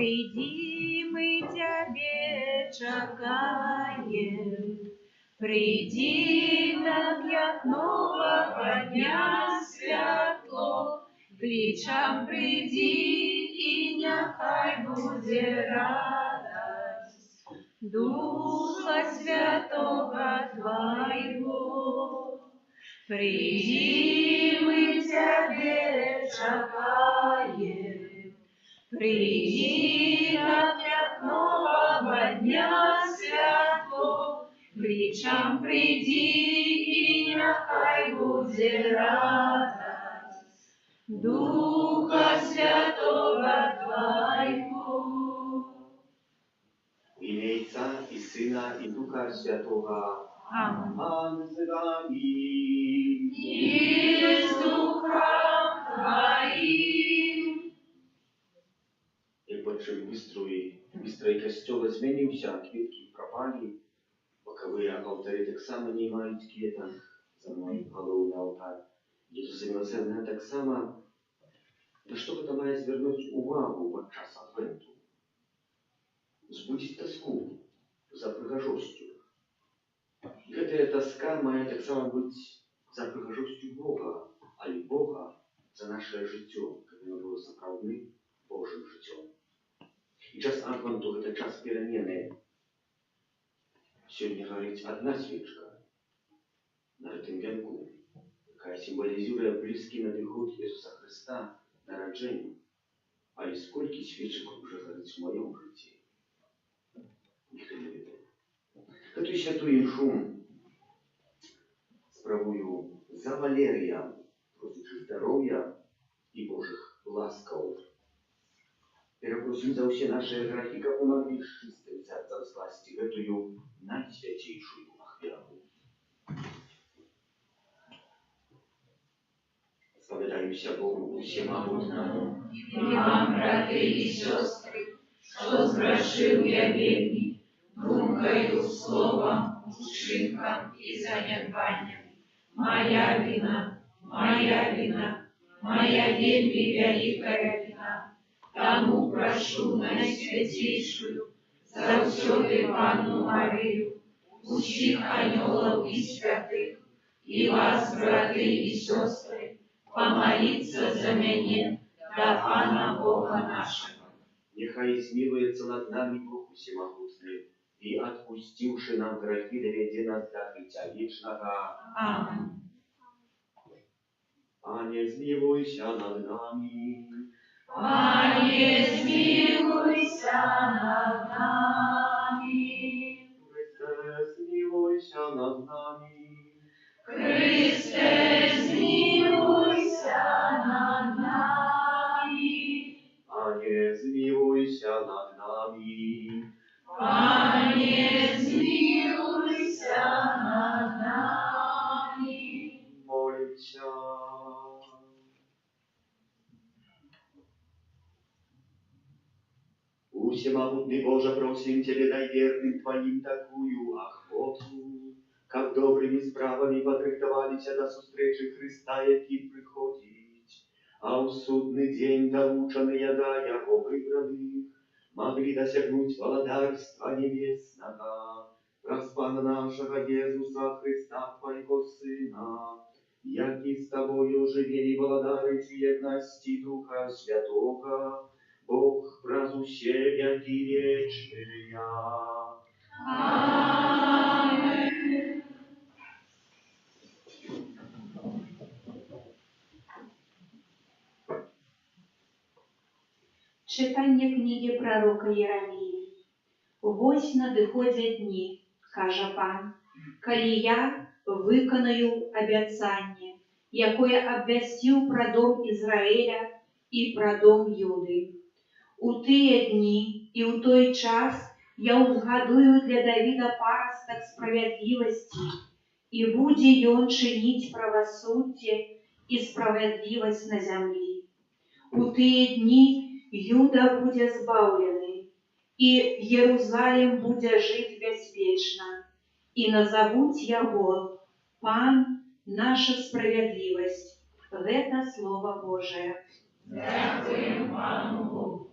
Приди, мы Тебе чакаем. Приди, так як нового дня святло, кличам приди, и нехай буде радость Духа Святого Твоего. Приди, мы Тебе чакаем. Приди, так як нового дня святло, кличам приди, и нехай буде радость Духа Святого Твоего. В имя Отца и Сына и Духа Святого. Аминь. Пан с вами. И с Духом Твоим. Як бачив, быстрый костёл змінився, квітки пропали, бокові алтарі так само не мають квіток, за мною головний алтар. Ісуса Милосердного так само, на що це має звернути увагу під час адвенту? Збудить тоску за прихожостю. Гэтая тоска має так само бути за прихожостю Бога, а й Бога за наше життя, каб воно було сапраўдним Божим життям. І час адвенту – це час перемены. Сьогодні горить одна свічка на гэтым венку, яка символізує близький надиход Ісуса Христа народження. Але скільки свічок вже горить в моєму житті? Ніхто не ведає. Гэтую святую іншу справую за Валерія, просячи здоров'я і Божих ласкав. Перепросим за все наши грехи, как мы могли с чистым сердцем скласти эту наисвятейшую ахвяру. Споведаемся Богу Всемогутному. И вам, браты и сестры, что сгрешил я вельми, думкою, словом, учинком и занедбанием. Моя вина, моя вельми великая вина. Тому прошу Найсвятейшую, завсёды Панну Марию, усіх анёлов и святых, и вас, браты и сестры, помолиться за меня до Пана Бога нашего. Нехай смилуется над нами Бог Всемогутный, и, отпустивши нам грехи, доведи нас до життя вечного. Аминь. Пане, смилуйся над нами. Пане, смилуйся над нами. Христе, смилуйся над нами. Христе, смилуйся над нами. Пане, смилуйся над нами. Пане, смилуйся над нами. Молимся. Всемогутный Боже, просим Тебе, дай верным Твоим такую охоту, как добрыми справами подрыхтовались до встречи Христа, який приходить, а в судный день долученные до Его выбранных могли досягнуть володарства небесного, распана нашего Иисуса Христа, Твоего Сына, яки с Тобою живели володаричи едности Духа Святого, Бог празу все веки вечные. Аминь. Читання книги пророка Єремії. «Вось надыходзяць дні, кажа Пан, калі я выканаю абяцанне, якое абвясціў пра дом Ізраіля і пра дом Юды. У тыя дні і ў той час я ўзгадую для Давіда парастак справядлівасці, і будзе ён чыніць правасуддзе і справядлівасць на зямлі. У тыя дні Юда будзе збаўлены, і Єрусалім будзе жыць бяспечна, і назавуць яго Пан наша справядлівасць». Гэта Слова Божае. Дякуем Пану Богу.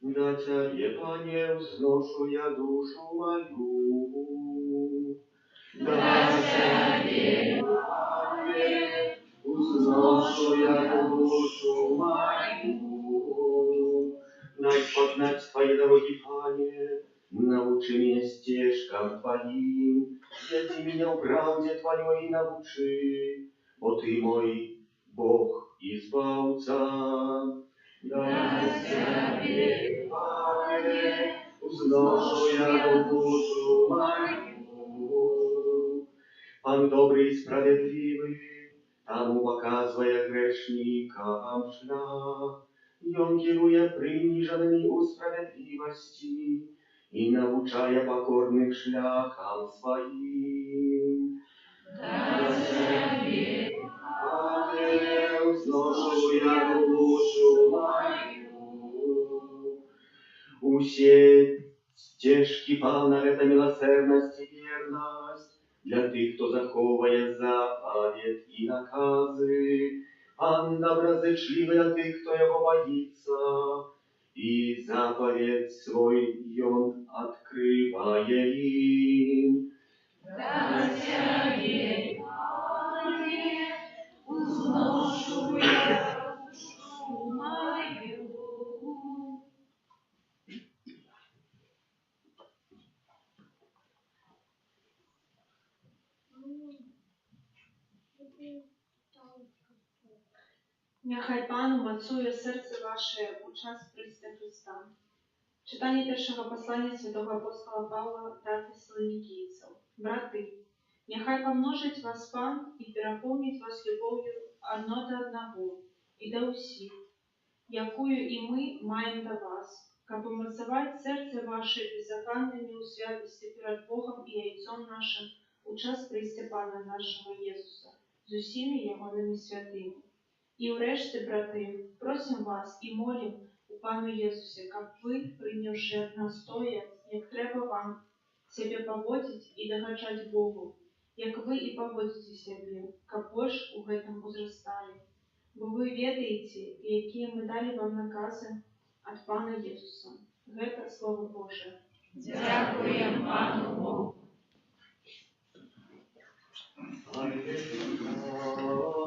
До Тебе, Пане, взношу я душу мою. До Тебе, Пане, взношу я душу мою. Дай познать Твои дороги, Пане, научи меня стежкам Твоим, веди меня в правде Твоей и научи, бо Ты мой Бог и избавца. Да Тебе, Пане, взношу я душу мою. Пан добрый и справедливый, тому показывая грешникам шлях, и он кируя приниженными у справедливости и научая покорных шляхам своим. Да Тебе, Пане, взношу я душу мою. Усе стежки Пана — это милосердность и верность для тех, кто заховывает заповедь и наказы. Пан доброзычливый для тех, кто его боится, и заповедь свой он открывая им. да Тебе, Пане, взношу я душу мою. Нехай Пан умацує серце ваше у час прийстя Христа. Читання першого послання святого апостола Павла до Фессалоникийцев. Брати, нехай помножить вас Пан і переповнить вас любов'ю одно до одного і до усіх, якую і ми маємо до вас, как умацовать серце ваше беззаконными у святости перед Богом і Яйцом нашим у час прийстя Пана нашого Єсуса, з усіми Ягоними святими. І врешті, брати, просим вас і молим у Пану Єсусі, як ви, прийнявши від нас тоє, як треба вам себе поводить і догоджать Богу, як ви і поводите себе, як больше у гэтым узрастали. Бо ви ведаєте, які ми дали вам накази від Пана Єсуса. Гэта Слово Боже. Дякуємо Пану Богу. Аллилуйя,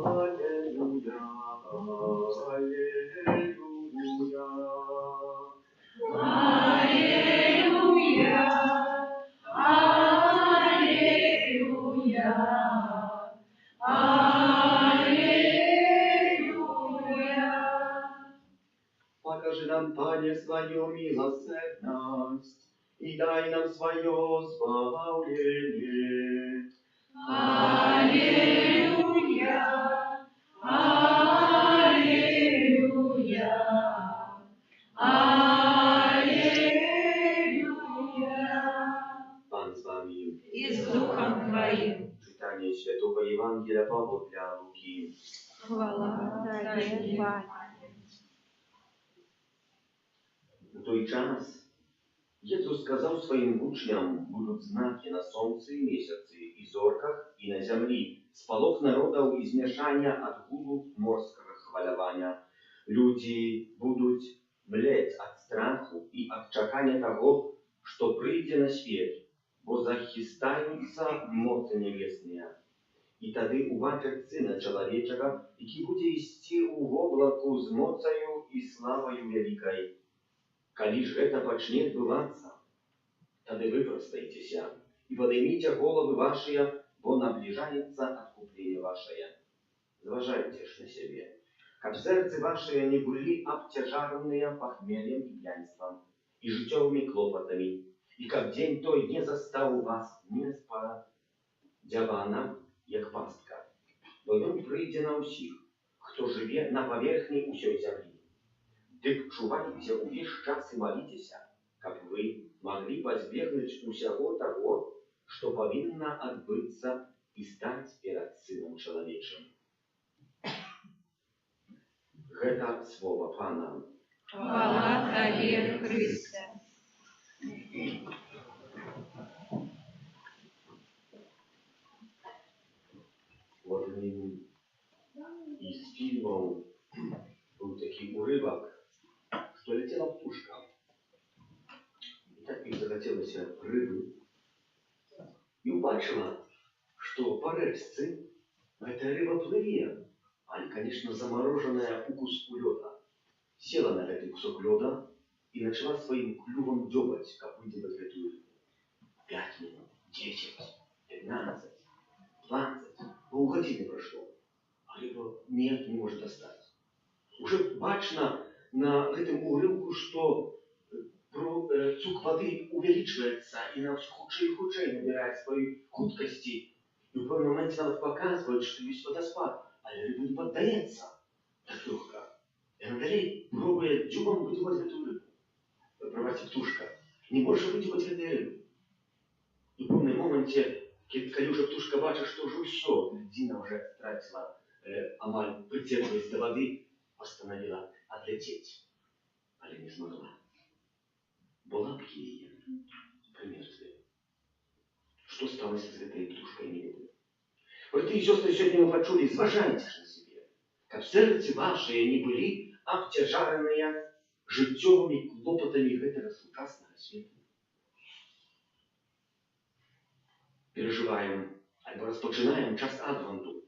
аллилуйя, Аллилуйя, аллилуйя, аллилуйя. покажи нам, Пане, свою милосердность и дай нам свое избавление. Аллилуйя, аллилуйя, аллилуйя. Пан с вами. И с Духом Твоим. Читание Святого Евангелия по Луки. Хвала Тебе, Пане. В той час Jesús сказал своим учням: будут знаки на солнце и месяце, и зорках, и на земли, сполох народов и змешания от гуду морского хвалявания. Люди будут млеть от страху и от чакания того, что прийде на свет, бо захистаются моцы небесные. И тады убачат Сына Человечего, який буде исти в облаку с моцею и славою великой. Коли ж это почнет бываться, тогда вы простайтесь и поднимите головы ваши, бо наближается откупление ваше. Зважайте ж на себе, как сердце ваше не были обтяжаренные похмельем и пьянством, и житевыми клопотами, и как день той не застал вас не сподявана, як пастка, бо он прийде на усіх, хто живе на поверхні усей земли. Дык чувайте увесь час и молитесь, как вы могли позбегнуть усяго того, что повинно отбыться и стать перед Сыном Человечим. Это слово Пана. Хвала Тебе, Христе. Вот из фильмов был такой урывок, что летела птушка. захотелось рыбы. И убачила, что по речці эта рыба плыве, а, конечно, замороженная у куску лёда. Села на этот кусок лёда и начала своим клювом дёбать, как выдебать эту рыбу. 5 минут, 10, 15, 20, полгодины прошло, а рыба нет, не может достать. Уже бачно на этом урывку, что цук воды увеличивается и на все худшее и худшее набирает своей хуткости. И в певном моменте навіть показывают, что есть водоспад, а рыба не поддается так легко. И она далее пробует дзюбом выдевать эту рыбу. Пробачте, птушка. Не может выдевать этой рыбы. И в певном моменте, когда уже птушка бачит, что уже все, льдина уже тратила амаль прицепилась до воды, остановила отлететь. Але не смогла. Бо лапки її примерзли. Что сталося з этой птушкой, не ведаю. Браты и сестры, сегодня мы почули, зважайте ж на себе, как в сердце ваши не были обтяжаренные життєвими клопотами этого сучасного света. Переживаем, альбо розпочинаем час Адвенту.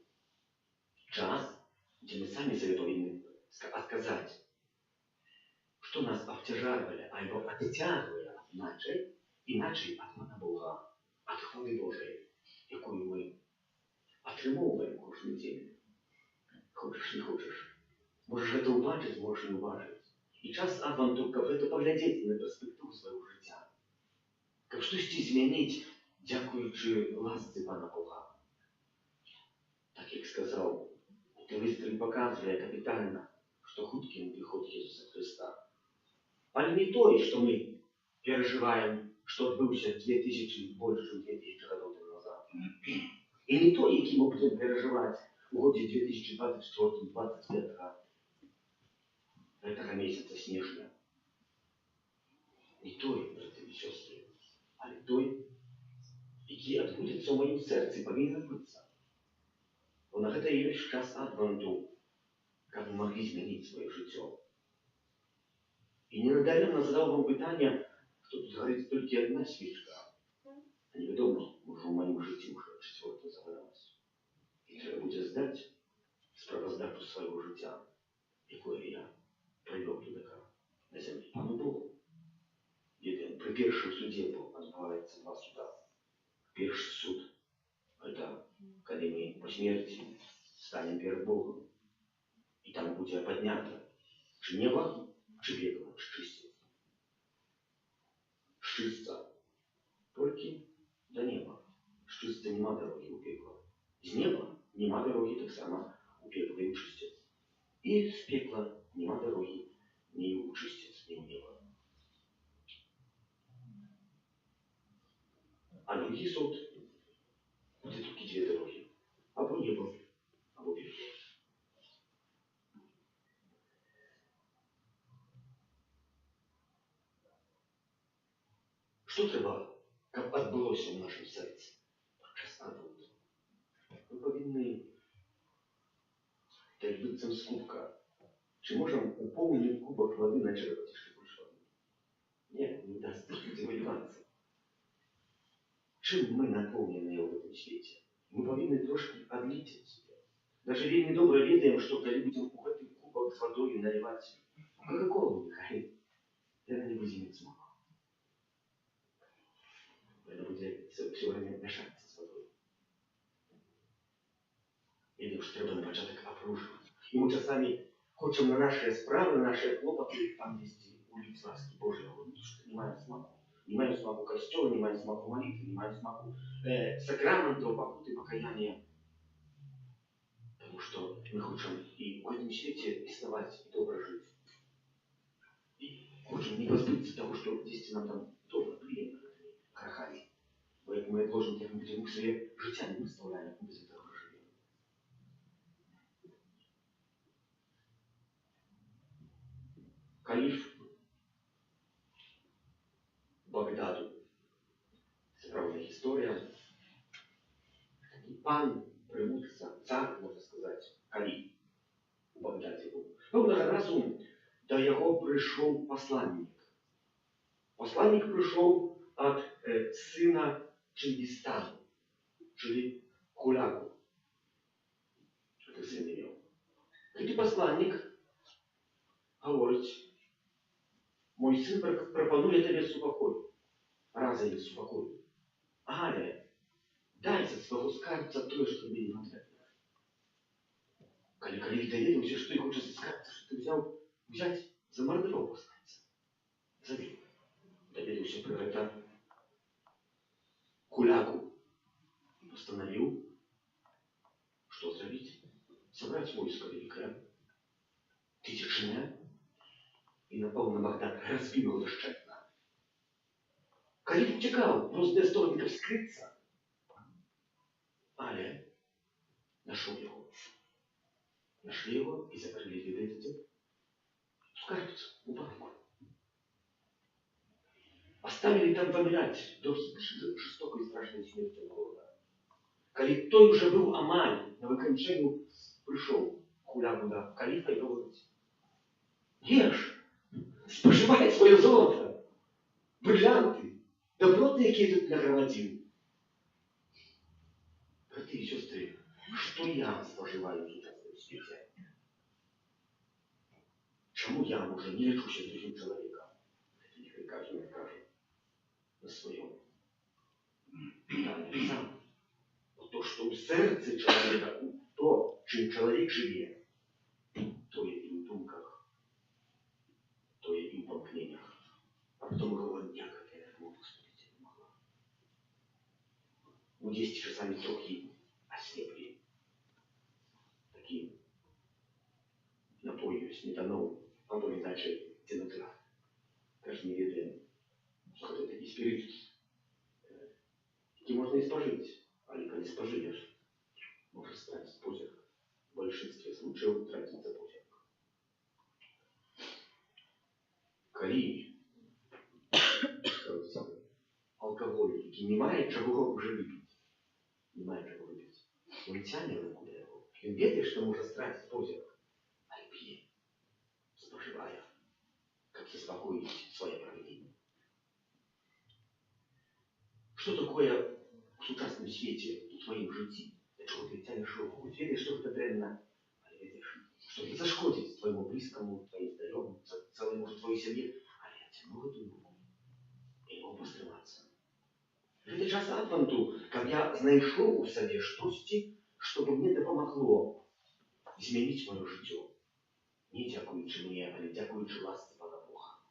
Час, где мы сами себе повинны отказать, что нас обтяжарывали, альбо оттягивали иначе от Пана Бога, от хвалы Божией, якую мы отримовуємо кожен день. Хочеш, не хочеш. Можеш это убачити, можеш не убачити. І час Адвенту, как это поглядеть на перспективу своего життя. Как щось змінить, дякуючи ласці Пана Бога. Так як сказав, Телистрин показує капітально, что хутким приход Иисуса Христа. А не то, что мы переживаем, что отбылся 2000, больше, чем 2000 годов назад. И не то, який мы будем переживать в годе 2024-2025 этого месяца снежня. Не той, брати і сестри, але той, який відбудеться в моїм серці, повинен бути. Бо на це є час Адвенту, как мы могли изменить свое житье. И ненадаренно задал вам питание, что тут горит только одна свечка. А неведомо, може в моем житті уже 4-та загоралась. И треба буде здать справоздачу своего життя, якое я привел туда на землі. Пану Богу. При першем суде отбывается 2 суда. Первый суд – это когда мы по смерти станем перед Богом. И там будет поднято, чи небо, чи пекло, чи чиститься. Чиститься только до неба. Чиститься нема дороги у пекла. З неба нема дороги так само у пекла и у чиститься. И с пекла нема дороги ни у чиститься, ни у неба. А другий суд будет только 2 дороги. Або небо, або пекло. Що треба, як відбулося в нашому серці? Час Адвенту. Ми повинні, так биться з кубка. Чи можемо у повний кубок води начерпати ще більше води? Ні, не дасть девальвації. Чим ми наповнені в цьому світі? Ми повинні трошки відлити від себе. Даже вельми добре ведаємо, що коли будемо у цей кубок з водою наливати Кока-Колу, Михаил, я на него зимит смог. Это будет все время мешаться с водой. Видим, что треба на початок опрушивать. И мы часами хочем на наши справы, на наши хлопоты, там есть улиц ласки Божьей, что не маем смаку. Не маем смаку костела, не маем смаку молитвы, не маем смаку сакраментов, покуты, покаяния. Потому что мы хотим и в этом свете рисовать, и добро жить. И хотим не позбыться того, что здесь нам там добро, приятно, крахали. Поэтому мы должны быть к своей життя не выставляем, без этого живем. Калиф Багдаду. Справная история. И пан приводится, царь, можно сказать, Калиф у Багдаді був. Одного разу до його прийшов посланник. Посланник прийшов od syna Чингисхана, czyli Hulagu. Этот сын имел. Этот посланник говорит: мой сын пропонує тебе супокой. Разве не супокой? Але дай со свого скарбца то, что тебе не потрібно. Коли Калиф довідався, що й хоче з скарбца, що ти взять замордував скарбца. Забив. Довідався про это Хулягу и постановил, что сделать? Собрать войско великое, тысячное, и напал на Багдад, разбил его дощетно. Калиф утекал, просто для стороников скрыться. Але нашел его. Нашли его и закрыли видите, в скарбце, у банку. Оставили там помирать до жестокой и страшной смерти голода. Коли той уже был Амаль, на выкончанию пришел Хулягу до Калифа и говорит: ешь, споживай свое золото, бриллианты, доброты, які тут нагромадил. Браты и сестры, что я споживаю в сучасном свете? Чему я уже не лечуся с другим человеком? Это нехай каждый скажет на своем. Да, написано. То, что в сердце человека, то, чем человек живет, то є і в думках, то є і в помкнениях. А потом говорит: як это я мог поступить, не могла. У 10 часами трохи ослепли. Такие напою сметаnou, або иначе тянутра. Каждый не ведает, что это такие спиритус. Які можно и спожить. Але коли споживешь, можешь стать позерк. В большинстве случаев тратится позерк. Коли алкоголь, який не має чого вже випити, не має чого випити, він тягне руку до його. Він ведає, що може стратити позерк, але п'є, споживає, як заспокоїть своє проведение. Что такое в сучасном свете, в твоем житті? Для чого ти тянеш руку? Хоч ведаєш, що це дрянно, але ведаєш, що це зашкодить твоєму близькому, твоїм знайомим, цілій, може, твоїй сім'ї, але я тяну эту руку і можу постриватися. Гэта час адванту, каб я знайшоў у сабе штосьці, што мне дапамагло змяніць маё жыццё. Не дзякуючы мне, але дзякуючы ласцы Пана Бога.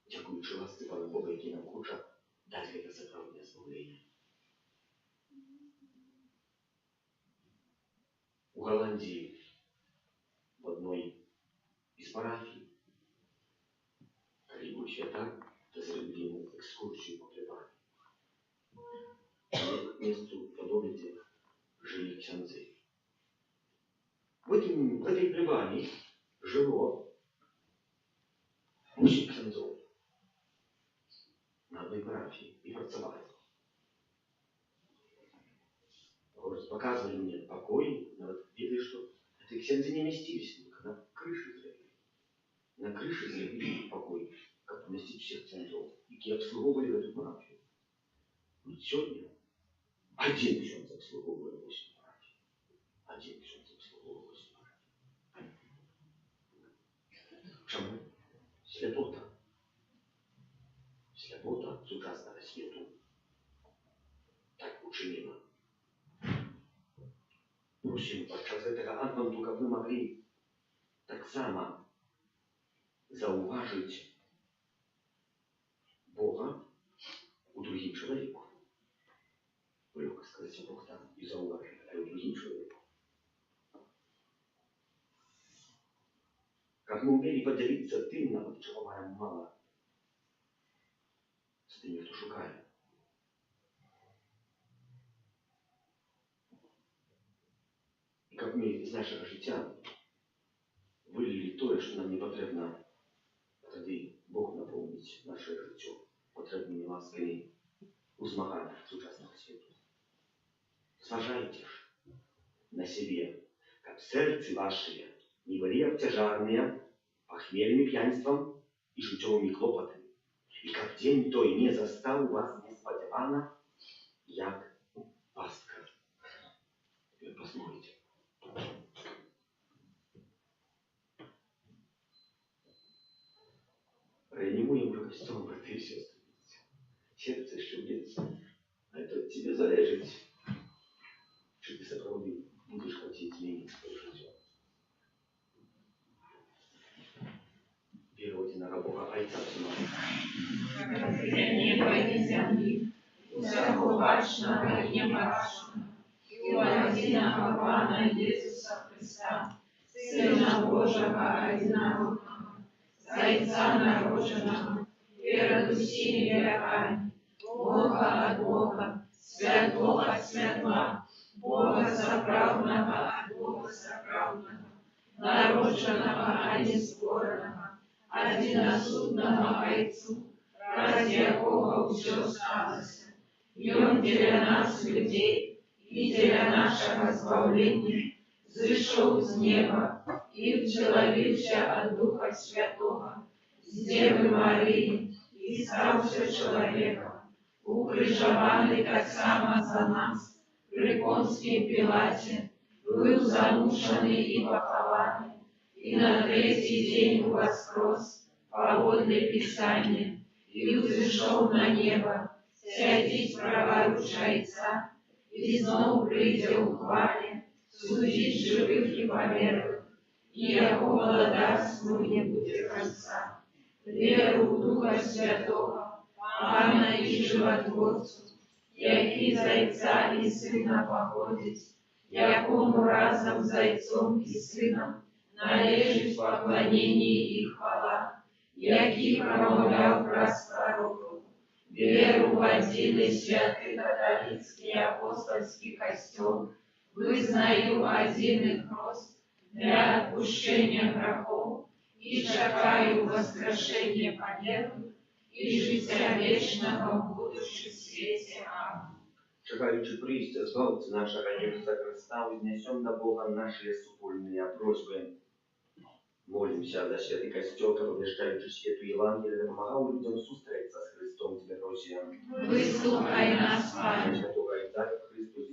Дзякуючы ласцы Пана Бога, які нам хоча даць гэта сапраўднае збаўленне. У Голландии в одной из парафий, коли был свята, зробили экскурсию по плебании. К месту подобия жили ксяндзы. В этой плебании жило 8 ксяндзов на одной парафии и працевали. Показывали мне покой, но вот видели, что эти ксяндзы не вместились, на крыше зрели. На крыше зрели покой, как поместить всех ксяндзов, які обслуговывали в эту парафию. Вот сегодня один ксяндз обслуговывает 8 парафий. Один ксяндз обслуговывает 8 парафий. Чому? Слепота. Слепота сучасного свету так учинила. Просим подчас гэтага адванту, каб вы могли таксама заўважыць Бога у другим человеку. Легко сказать, Бог там и заўважыць, а у другим человеку. Каб мы умели поделиться тым, нават чего маем мало, с теми, хто шукае. І каб мы з нашага жыцця вылілі тое, што нам не патрэбна, тады Бог напоўніць наше жыццё патрэбнымі ласкамі у змаганнях сучаснага свету. Зважайце ж на сябе, каб сэрцы вашыя не былі абцяжарныя пахмельным п'янствам і жыццёвымі клопатамі, И как день той не застал вас несподівано, як пастка. Теперь послушайте. Реанімуємо вже костюм, брати і сестри. Серце ще б'ється. А это от тебе залежить. Чи ти справді будеш хотіти змінити своє життя. Вірувати на Бога Отця всемогущего. Неба и земли, всякого бачного и небачного, и у единого Пана Иисуса Христа, Сына Божьего одинородного, Зайца народженного, перед усіми веками, Бога от Бога, святого от святла, Бога соправдного от Бога соправдного, народженного, а не скорого, одиносудного Отцу, ради якого все сталося, и Он для нас, людей, и для нашего избавления, зашел с неба и вчеловився от Духа Святого, с Девы Марии, и стався человеком, укрижованный так само за нас, при Понском Пилате, был замученный и похованный, и на третий день воскрес, погодное Писание, и взошел на небо, сядет праворуч Отца, и снова придя в хвале, судить живых и померлых, и якого даст не будет конца. Веру в Духа Святого, Пана и Животворцу, який Зайца и Сына походит, якому разом Зайцом и Сыном належит поклонение и хвала, який промовлял праз пророков, веру в один и святый католический апостольский костел, вызнаю один и крест для отпущения грехов, и чекаю воскрешения померлых и життя вечного в будущем свете. Аминь. Чекаючи прийстя Збавця нашого Ісуса Христа, вознесем до Бога наши супольные просьбы. Молимся за святый костел, провещаючи святу Євангелие, допомагав людям зустрітися з Христом, тебе просимо. Вислухай нас, Пане. Святого Отця Христос,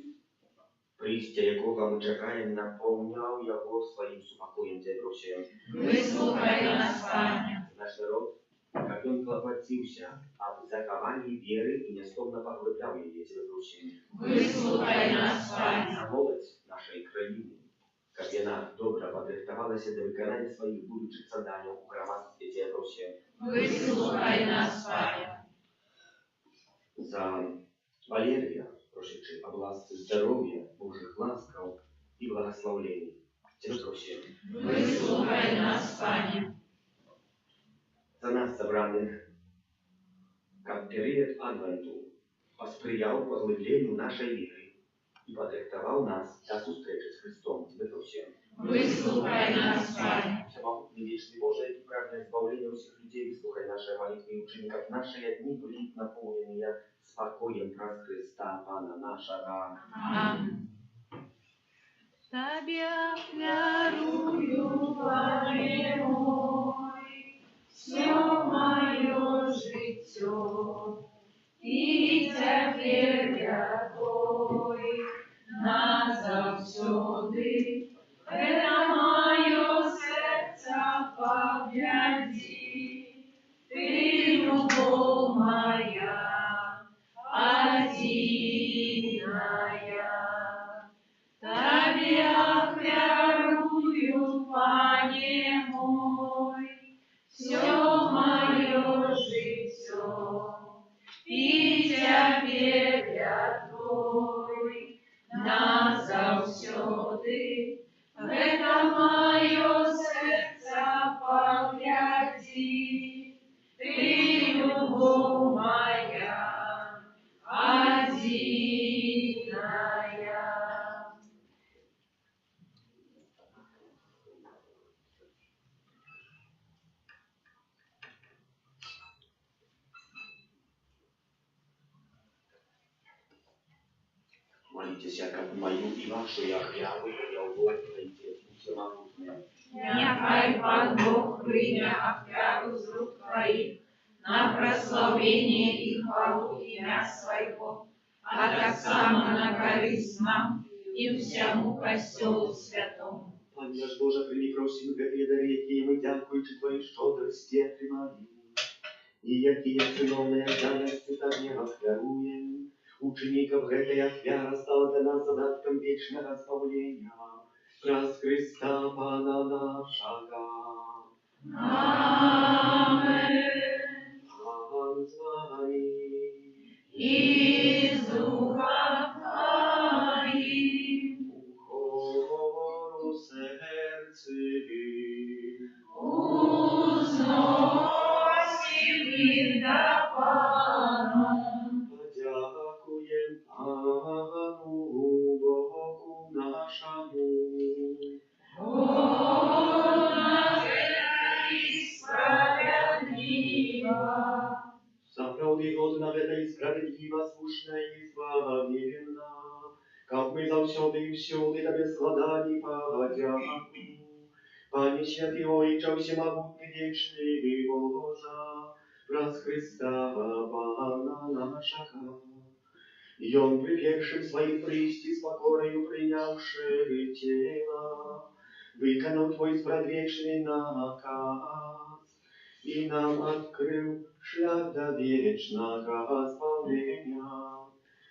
прийстя якого ми чекаємо, наповняв його своїм супокоєм, тебе просимо. Вислухай нас, Пане. Наш народ, как он клопотился об заховании веры и несловно поглублял ее, тебе просим. Вислухай нас, Пане. За молодь нашей країни, как она добро подрихтовалась до виконання своих будущих заданий у громадстве, тебе просим. Вислухай нас, Пане. За Валерия, прошедший область здоровья, Божьих ласков и благословений, тебе просим. Вислухай нас, Пане. За нас собранных, как период Адвенту, посприял поглублению нашей веры и подрихтовал нас до встречи с Христом, тебе просим. Вислухай нас, Пане. Всемогутный вечный Боже, и праведное избавление у всех людей, выслухай наши молитвы и учеников. Наши дни были наполнены спокоем про Христа, Пана нашего. Аминь. Тебе верую, Пане мой, все мое життя, і тепер я Твой назавсюди, это мое сердце погляди, ты любовь моя, одиная. Тебе верую, Пане мой, все мое життя, и теперь я Твой назавсюди, это мое сердце погляди, ты любовь моя, одиная. Молитесь, как мою и вашу яву, я угодно всемогутное. Нехай Пан Бог прийме офяру з рук Твоїх на прославление и хвалу имя Своего, а так само на корысть нам и всему костелу святому. Пане наш Боже, прийми просим грехи дари, які ми, дякуючи Твоїй щодрості, отримали. І які синовные данности Тебе охвяруем, учеников этой охвяра стала для нас задатком вечного спавления. Раз Христа Пана нашего. Амен. Пан з вами. И с духом Твоим. Хору серцеві. Узносим их до Пана. Подякуєм Пану Богу нашому. Он и справедливо. Заправды годна вета и справедлива, слушна и славна, как мы завсёды и всюди Тебе складали подяку. Пане святый Ойче, всемогутный вечный Божа, раз Христа Пана нашего. И Он при первшем своим присти с покорою принявши тело, выконал Твой спрадвечный наказ, и нам открыл шлях до вечного спавления.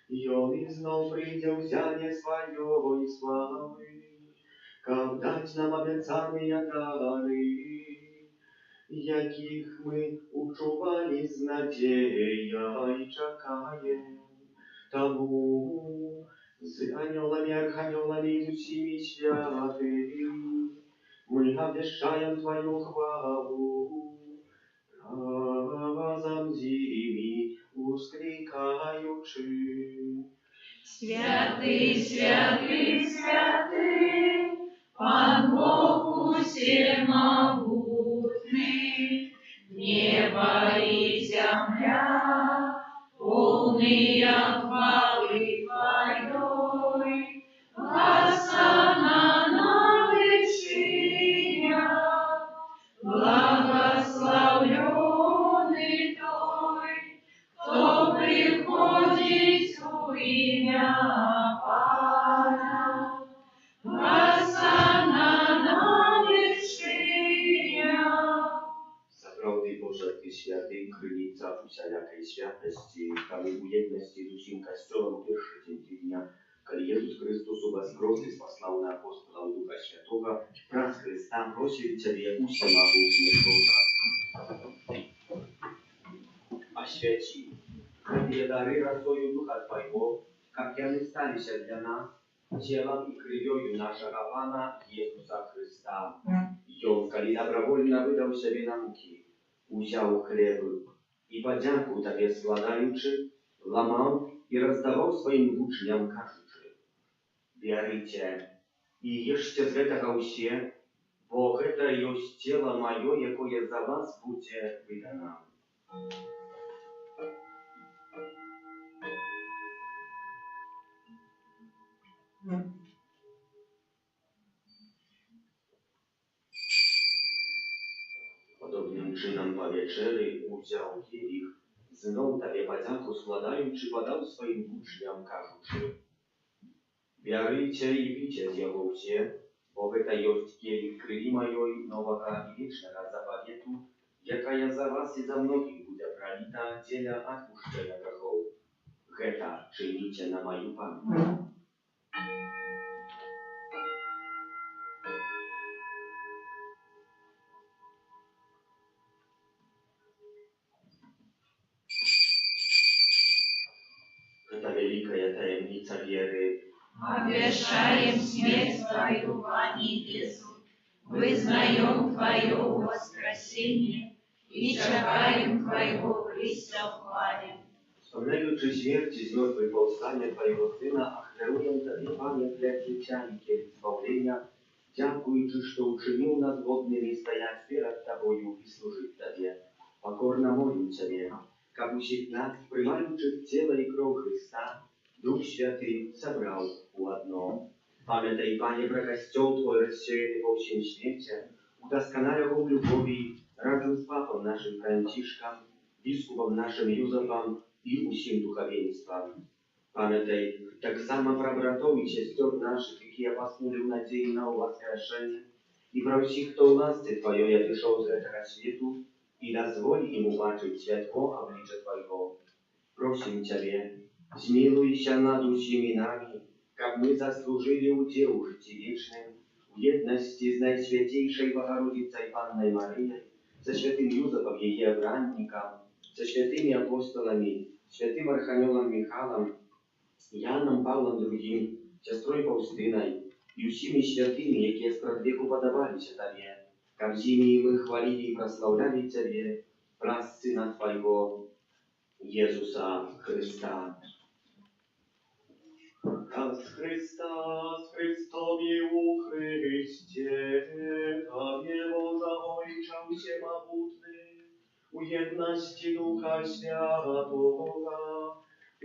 И Он изнов придя взяние Своего и славы, как дать нам обетованные дары, яких мы учували с надея и чекаем. Тому с ангелами, архангелами и всеми святыми мы обещаем Твою хвалу, разом зими ускрикаючи. Святый, святый, святый, Пан Бог всемогутный, небо и земля, полные хвалы Твоей, Хосанна на вершинах, благословленный Той, кто приходит в имя Пана. Хосанна на вершинах. Zapravdy Boże, Ty święty, krynica wszelkiej świętości, kamy u jedności z усім Kościołem pierwszy dzień dnia, kiedy Jezus Chrystus u Was grozy sposlał na apostola Ducha Świętego, wraz z Chrystem prosił Ciebie всемогутний Бога. Освяти, Тебе дары росою Духа Твоего, как они стались для нас, телом и кровью нашего Пана Иисуса Христа. И Он, коли добровольно выдал себе на муки, взял хлеб и подяку Тебе складаючи, ломал и раздавал своим учням, кажучи: «Вярите и ешьте з гэтага ўсе, бо гэта ёсць тело маё, якое за вас будзе выдано». Podobnym czynem po wieczery udział kielich, znów Tobie подяку składający, podał swoim uczniom, кажучи: «Вярыйце i picie z jego ўсе, bo гэта ёсць kielich krwi mojej nowego i wiecznego zawietu, jakая za was i za mnogich bude pralita dzieля odpuszczenia grzechów. Гэта czynicie na moją pamięć». Это великая таємниця віри. Обвешаем смерть Твою, Пане Иисус, вызнаем Твое воскресение и чекаем Твоего прийстя в хвале. Wspominaючи śmierci z mертвых powstania Twojego Syna, acheruję Tobie, Panie, chleb życia i kielich zbawienia, dziękując, że uczynił nas godnymi stać przed Tobою i służyć Tobie. Покорно молим Ciebie, как усіх нас, приймаючи тіло і кров Христа, Дух Святий собрав у одно. Пам'ятай, Пане, про костел Твой розсеяний по всім світі, удоскональ його в любові разом з Папом нашим Францишком biskupom naszym Józefom i усім духовенством. Pamiętaj, tak samo про братов и сестер наших, які посмели в надії на воскрешення, і про всіх, хто у ласці Твоєї прийшов з этого світу, и дозволь им убачить святко обличия Твоего. Просим Тебе, смилуйся над усіми нами, как мы заслужили удел в житті вечным, в едности с Наисвятейшей Богородицей Панной Марией, со святым Юзефом ее обранником, со святыми апостолами, святым Архангелом Михаилом, Яном Павлом другим, сестрой Фаустиной и усіми святыми, які спрадвеку подавалися Тебе, как зими мы хвалили и прославляли Тебе, праз Сына Твоего, Иисуса Христа. Раз Христос, Христоwie u Chryście, Tobie Boża Ojca Всемогутny, u jedności Ducha Świętego,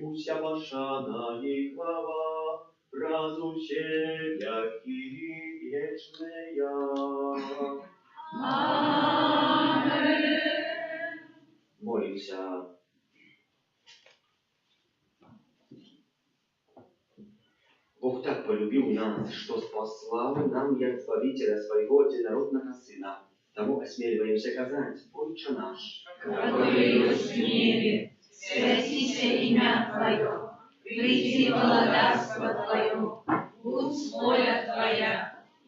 usia Waszana i chwała, razu się wieki wieczne ja. Amen. Молимся. Бог так полюбил нас, что послал нам и Избавителя Своего единородного Сына. Тому осмеливаемся казать: Отче наш, который есть в небе, святися имя Твое, приди владарство Твое, будь воля Твоя,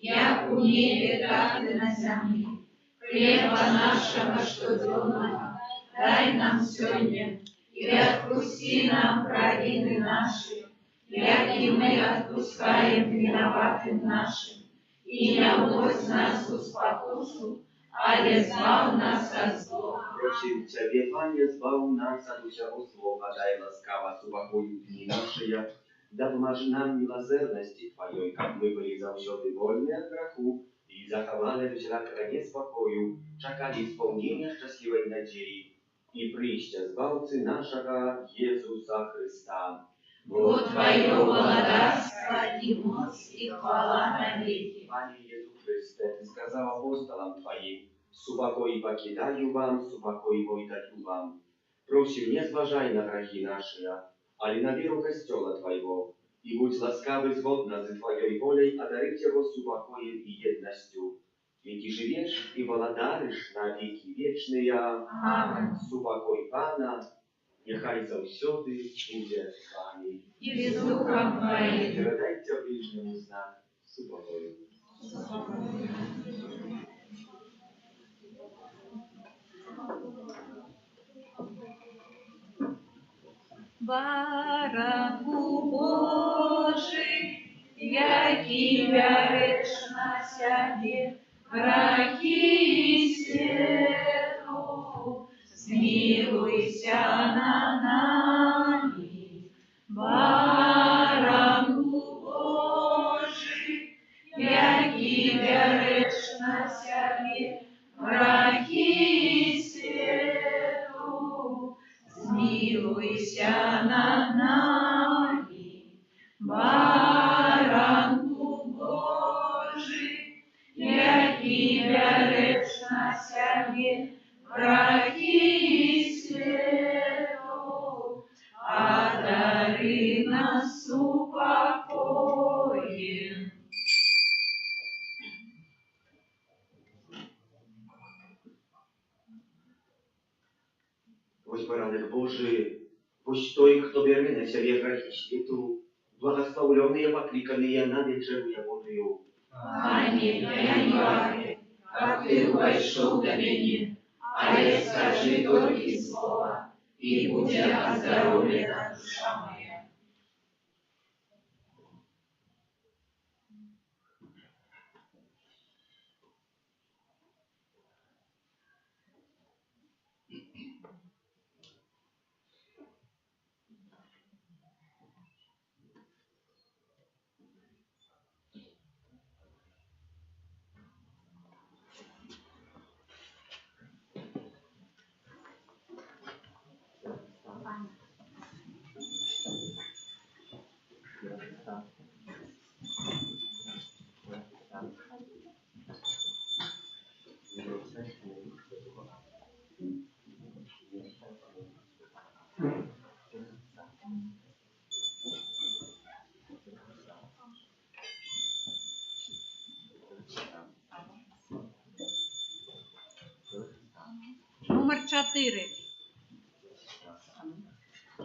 як у небе, так и на земле. Хлеба нашего штоденного дай нам сегодня, и отпусти нам провины наши, як и мы отпускаем виноватым нашим, и не вводь нас в спокусу, але збав нас от злого. просим Тебе, Пане, збав нас от всего злого, дай ласкаво супокою дни наши, да поможи нам милосердности Твоей, как мы были завсёды вольны от греху, и заховали всякого неспокою, чакали исполнения счастливой надеи, и прища Збавцы нашего Иисуса Христа. Вот Твое владарство и моц и хвала навеки. Пане Иисус Христе, Ты сказал апостолам Твоим: «Супокой покидаю вам, супокой мой даю вам». Просим, не зважай на грехи наши, али на веру Костела Твоего, и будь ласкавый згодно за Твоей волей одарить его супокоем и едностью. Ведь и живешь, и владаришь на веки вечные. Аминь. Супокой Пана, нехай завсёды буде з вами. И с духом Твоим. Передайте ближнему знак супокою. Баранку Божий, який вяриш на себе, грехи світу, змилуйся над нами. Баранку Божий, який вяриш на себе, грехи світу, змилуйся над нами. Баранку Божий, який вяриш на себе, грехи світу, одари нас упокоєм. Ось поранок Божий, ось той, хто бере на себе грехи світу, благословленные, покликанные на вечеру Ягодою. Аминь, я не варю, как ты вошел до меня, а я скажи только слово, и будет оздоровлена душа моя. Номер 4.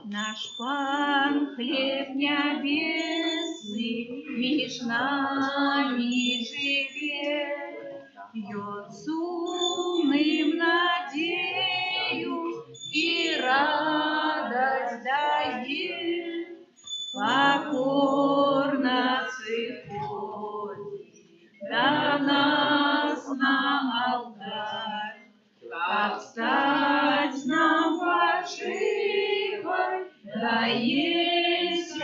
Наш Пан, хлеб небесный, меж нами живет, бьет сумным надею и радость дает, покорно приходит до нас на алтарь, как стать нам поживой, да есть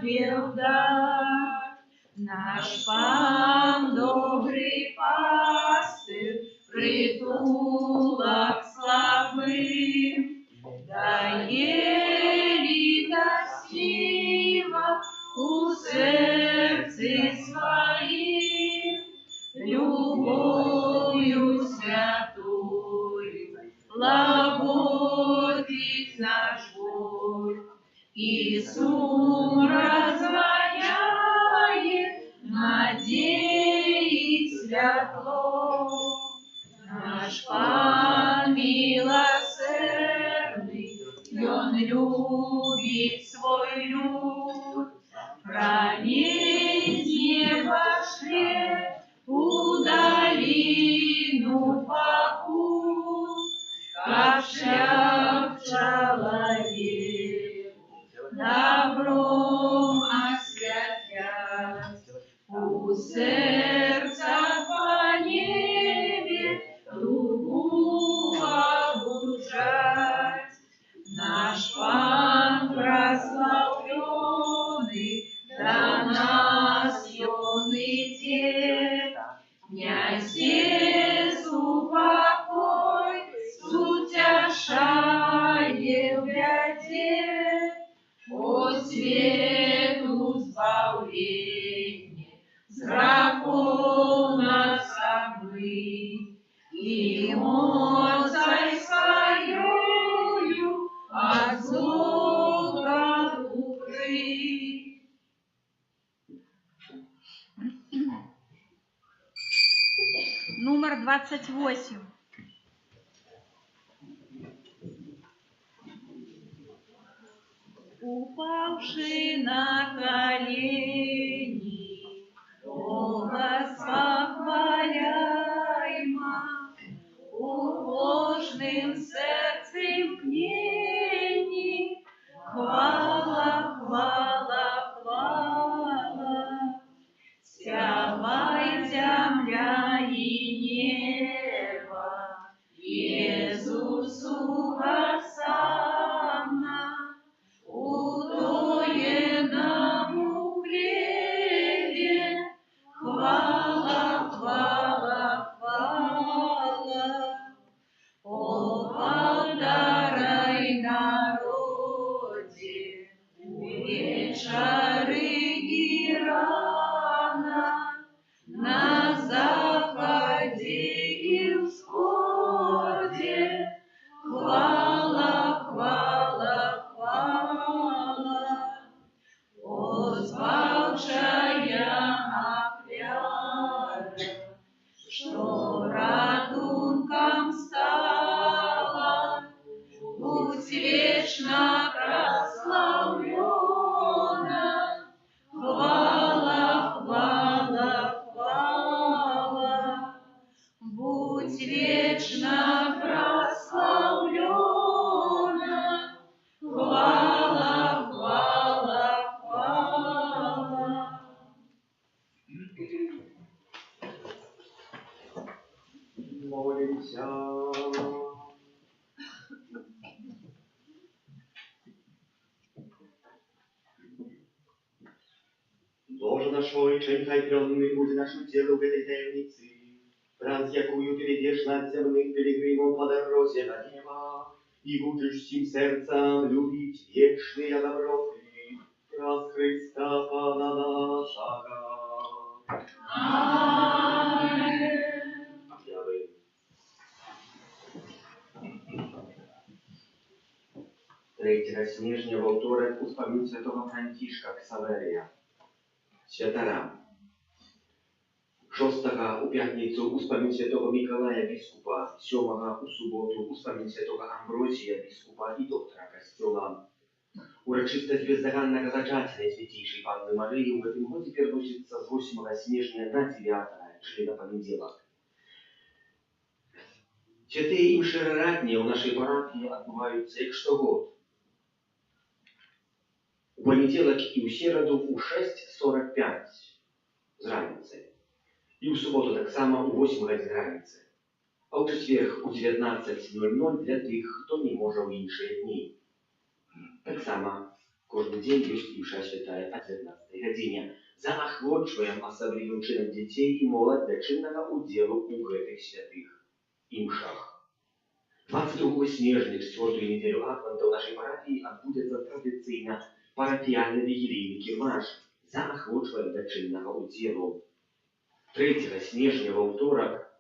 белда. Наш Пан добрый пастырь, притулок слабым, да еле гостиво у сердце своим, любовью святую лагодит наш Бог. И сум развояет, надеет светло. Наш Пан милосердный, Он любит свой люд, пронес неба шлет у долину покут, как шлях человек добром освятят. У сердца по небе дугу обужать. Наш Пан прославленный, до нас он идет. Князь Иисус покой, утешает в беде, о свету избавление, зраков нас обмыть, и мощью своею от злого укрыть. Номер 28. Упавши на колени, Господа хваляйма, ложным сердцем пнени, хвала, хвала, хвала. Вся земля и небо Иисусу Госанна, утоенному хлебе, хвала, хвала, хвала. О, благодарай народе, вечеры и рано, на заходе и всходе, хвала, хвала, хвала. О, звавшая оклята, что радунком стала, будь вечно прославлена, хвала, хвала, хвала. Будь вечно прославлена, хвала, хвала, хвала. Молимся. Боже наш Ojcze, niechaj pełny будет наш удел в этой таемнице, раз якую Ты ведешь над земным пилигримом по дороге до неба, и будешь всем сердцем любить вечные доброты, раз Христа Пана нашего. Аминь. Объявы. Третьего снежня во вторник успомин святого Франтишка Ксаверия. Святара. 6 у п'ятницю успомін святого Миколая біскупа, 7 у суботу успомін святого Амбросія біскупа і доктора костёла. Урачыстасць бездоганнага зачацця Святейшай Панны Марыі ў гэтым годзе пераносіцца з 8 снежня на 9, czyli на панядзелак. Святыя імшы ратнія ў нашай парафіі адбываюцца як штогод. У панядзелак і ў сераду ў 6:45 з раніцы. І ў суботу таксама ў 8 гадзін раніцы. А ў чацверг у 19:00 для тых, хто не можа ў іншыя дні. Таксама кожны дзень ёсць імша святая о 19 гадзіне. Заахвочваем асаблівым чынам дзяцей і моладзь да чыннага ўдзелу ў гэтых святых імшах. 22 снежня, 4-ю нядзелю адвента ў нашай парафіі адбудзецца традыцыйна парафіяльны вігілійны кірмаш. Заахвочваем да чыннага ўдзелу. 3 снежня ва ўторак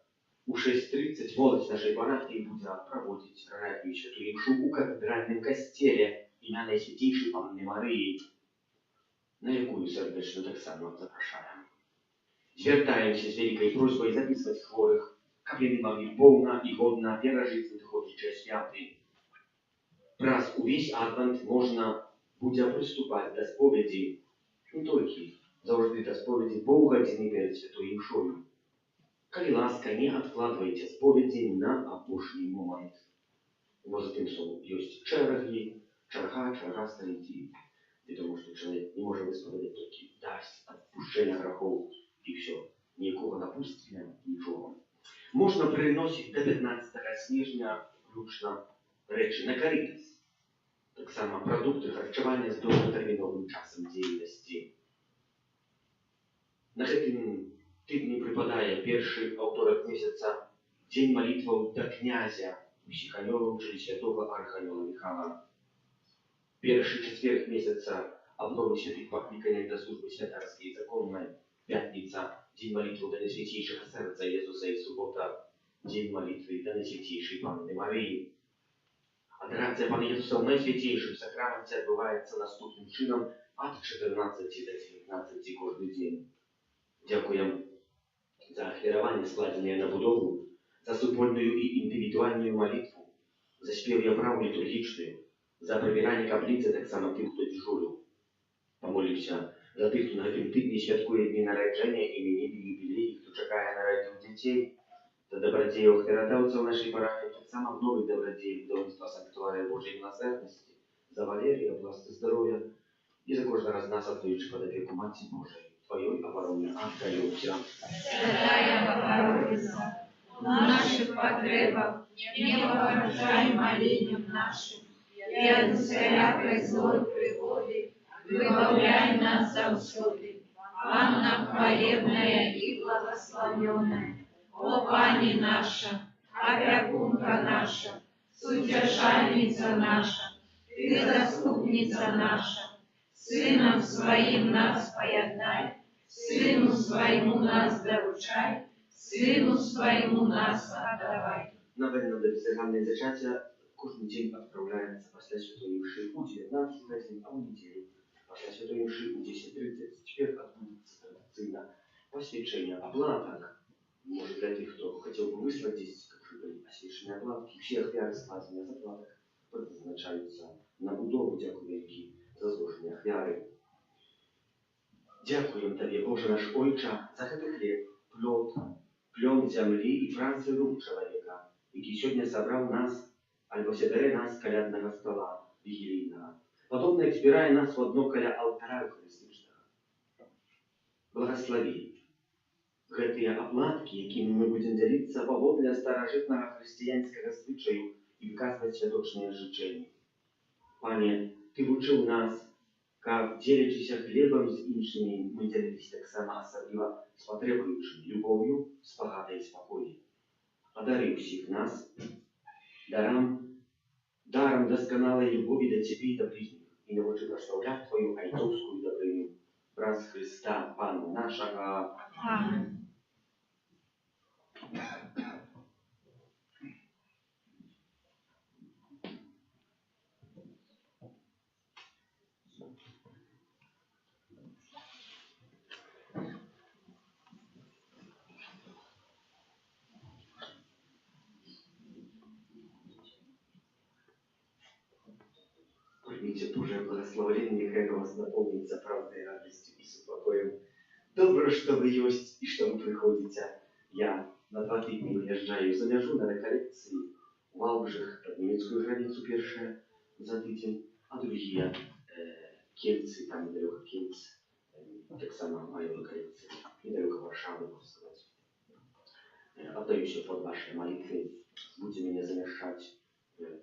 у 6:30 моладзь нашай парафіі будзе праводзіць ратнюю святую імшу ў кафедральным касцеле імя Найсвятейшай Панны Марыі, на якую сардэчна таксама запрашаем. Звяртаемся з вялікай просьбай запісваць хворых, каб яны маглі поўна і годна перажыць надыходзячыя святы. Праз увесь адвент можна будзе прыступаць да споведзі, не толькі заўжды да споведзі паўгадзіны перад святой імшою. Калі ласка, не адкладвайце споведзі на апошні момант. Бо за тым ёсць чэргі, чарга стаіць. Вядома, што чалавек не можа высповедаць толькі дасць адпушчэння грахоў і ўсё. Ніякога напусцення, нічога. Можна прыносіць да 15 снежня включна рэчы на карытас. Таксама прадукты харчавання з доўгатэрміновым часам дзейнасці. На гэтым тыдні прыпадае першы аўторак месяца дзень малітваў да князя усіх анёлаў, чылі святога арханёла Міхала. Першы чацверг месяца абновы святых пакліканняў да службы святарскай і законнай. Пятніца дзень малітваў да Найсвятейшага сэрца Езуса і субота дзень малітвы да Найсвятейшай Панны Марыі. Адорацыя Пана Езуса ў Найсвятейшым сакраменце адбываецца наступным чынам ад 14 до 19 кожны дзень. Дзякуем за ахвяраванне, складзенае на будову, за супольную і індывідуальную малітву, за спеў і аправу літургічную, за прыбіранне капліцы таксама тым, хто дзяжурыў. Памолімся за тых, хто на гэтым тыдні святкуе дні нараджэння, іменіны, юбілеі, хто чакае нарадзіў дзяцей, за дабрадзеяў ахвярадаўцаў нашай парафіі, таксама новых дабрадзеяў будаўніцтва санктуарыя Божай міласэрнасці, за Валерія, бласты здароўя і за кожнага з нас, аддаючы пад апеку Маці Божай. Твоей обороне отдаемся. Святая Богородица, в наших потребах не погоржай молением нашим, и от всякой злой пригоды выбавляй нас завсёды. Анна хвалебная и благословенная, о Пани наша, опекунка наша, утешальница наша, ты заступница наша, Сыном Своим нас поєднай, Сыну Своему нас доручай, Сыну Своему нас отдавай. Наведено до бездоганне зачаття кожен день відправляється після Святої Мши у 19 годин, а у неділю після Святої Мши у 10:30. Тепер відбудеться традиційне посвячення оплаток. Може, для тих, хто хотів би вислати здесь, як вже були освячені оплатки, всі ахвяри складення з оплаток предназначаються на будову, дякую великі за зложені ахвяри. Дякуємо Тобі, Боже наш Ойча, за гэты хлеб, плён зямлі і працы рук чалавека, які сёння сабраў нас, альбо сядае нас каляднага стола вігілійнага. Падобна, як збірае нас в одно каля алтара эўхарыстычнага. Благослови гэтыя аплаткі, якімі мы будзем дзяліцца паводле старажытнага хрысціянскага звычаю і выказваць святочныя жычэнні. Пане, Ты вучыў нас, каб, дзелячыся хлебам з іншымі, мы дзяліліся таксама асабліва з патрэбуючымі любоўю, спагадай і спакой. Падары ўсіх нас дарам дасканалай любові да Цябе і да бліжніх, і навучы праслаўляць Твою айцоўскую дабрыню. Праз Христа, Пана нашага. Аминь. Примите Божие благословение, нехай вас наполнится правдой, радостью и спокоем. Добро, что вы есть и что вы приходите. Я на 2 тижні виїжджаю за межу на реколекції в Валбжих під німецьку границю перше за тиждень, а другі Kielce, tam niedaleko Kielc, tak samo mają rеколекції, niedaleko Warszawy, można сказать. Oddaję się pod wasze modlitwy, будете меня замешать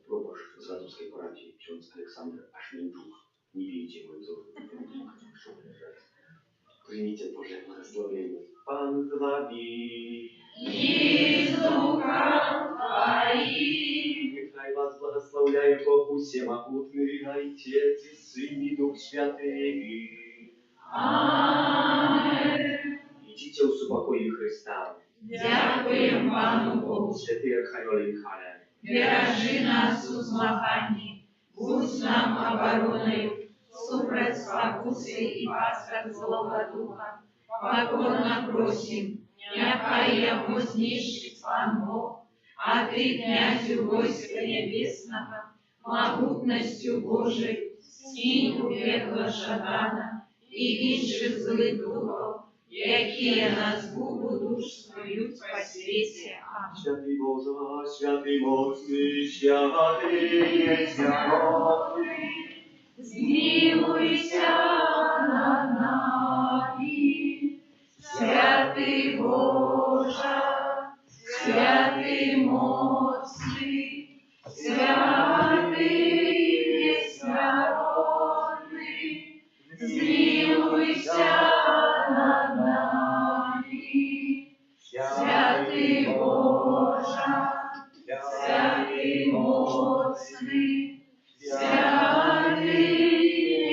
proboszcz z Radowskiej Parafii, ksiądz Aleksander Aszminczuk. Nie bijcie moich wzorów, muszą leżeć. Przyjmijcie Boże błogosławienie. Pan z wami. И с духом Твоим. Niechaj was błogosławiają Bóg Всемогутный, Отец и Сын и Дух Święty. Amen. Idźcie u spokoju Chrysta. Дякуємо Пану Богу. Święty Archanioł Michale. Бережи нас у змаганні, будь нам обороною, супроть спокуси і пасток злого духа. Покорно просим, нехай його знищить Пан Бог, а ти, князю войска небесного, могутностью Божою, скинь у пекла Шатана і інших злих духов, які нас будуть по світі. Амінь. Święty Boże, święty mocny, święty niezmienny. Змилуйся над нами, святий Боже, святий моцний, святий єснародний, змилуйся над нами, святий Боже, святий моцний, святий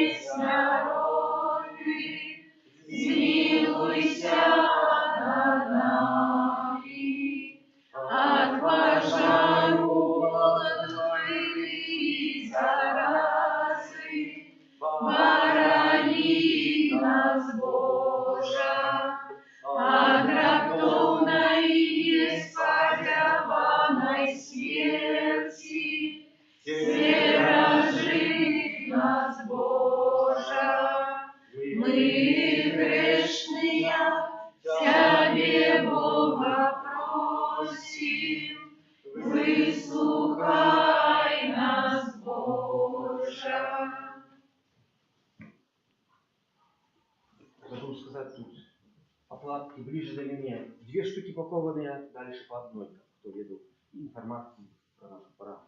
єснародний, змилуйся над нами, от пожару голоду и заразы, борони нас, Боже, от раптовной и несподяванной смерти, стережи нас, Боже, мы грешные, Тебе, Бога, просим, выслухай нас, Боже. Забыл сказать тут, оплатки ближе до меня. 2 штуки пакованные, дальше по одной, кто ведут информацию про нашу пару.